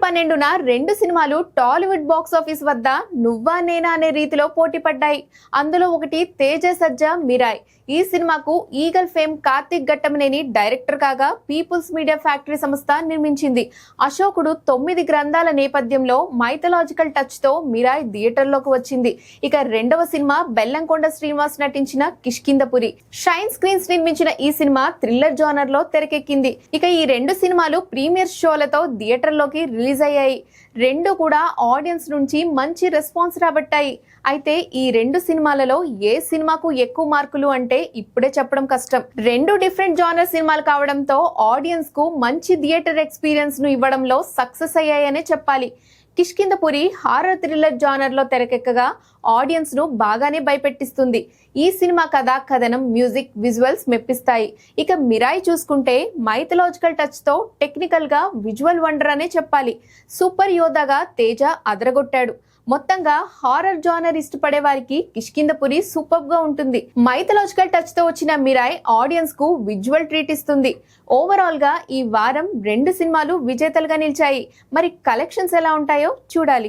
12న రెండు సినిమాలు Tollywood box office వద్ద నువ్వా నేనా అనే రీతిలో పోటీ పడ్డాయి. అందులో ఒకటి తేజ సజ్జా మిరాయ్. ఈ సినిమాకు eagle fame Karthik Ghattamaneni director కాగా పీపుల్స్ మీడియా ఫ్యాక్టరీ సంస్థ నిర్మించింది. అశోకుడు 9 గ్రంథాల నేపథ్యంలో మైథలాజికల్ టచ్ తో మిరాయ్ థియేటర్లోకి వచ్చింది. ఇక రెండవ సినిమా బెల్లంకొండ శ్రీనివాస్ నటించిన కిష్కింధపురి. షైన్ స్క్రీన్స్ నిర్మించిన ఈ సినిమా థ్రిల్లర్ జోనర్ లో తెరకెక్కింది. ఇక ఈ రెండు సినిమాలు ప్రీమియర్ షోలతో థియేటర్లోకి రిలీజ్ అయ్యాయి. రెండు కూడా ఆడియన్స్ నుంచి మంచి రెస్పాన్స్ రాబట్టాయి. అయితే ఈ రెండు సినిమాలలో ఏ సినిమాకు ఎక్కువ మార్కులు అంటే ఇప్పుడే చెప్పడం కష్టం. రెండు డిఫరెంట్ జానర్ సినిమాలు కావడంతో ఆడియన్స్ కు మంచి థియేటర్ ఎక్స్పీరియన్స్ ను ఇవ్వడంలో సక్సెస్ అయ్యాయనే చెప్పాలి. కిష్కింధపురి హారర్ థ్రిల్లర్ జానర్ లో తెరకెక్కగా ఆడియన్స్ ను బాగానే భయపెట్టిస్తుంది. ఈ సినిమా కథ, కథనం, మ్యూజిక్, విజువల్స్ మెప్పిస్తాయి. ఇక మిరాయ్ చూసుకుంటే మైథలాజికల్ టచ్ తో టెక్నికల్ గా విజువల్ వండర్ అనే చెప్పాలి. సూపర్ యోధాగా తేజ అదరగొట్టాడు. మొత్తంగా హారర్ జానర్ ఇష్టపడే వారికి కిష్కింధపురి సూపర్ గా ఉంటుంది. మైథలాజికల్ టచ్ తో వచ్చిన మిరాయ్ ఆడియన్స్ కు విజువల్ ట్రీట్ ఇస్తుంది. ఓవరాల్ గా ఈ వారం రెండు సినిమాలు విజేతలుగా నిలిచాయి. మరి కలెక్షన్స్ ఎలా ఉంటాయో చూడాలి.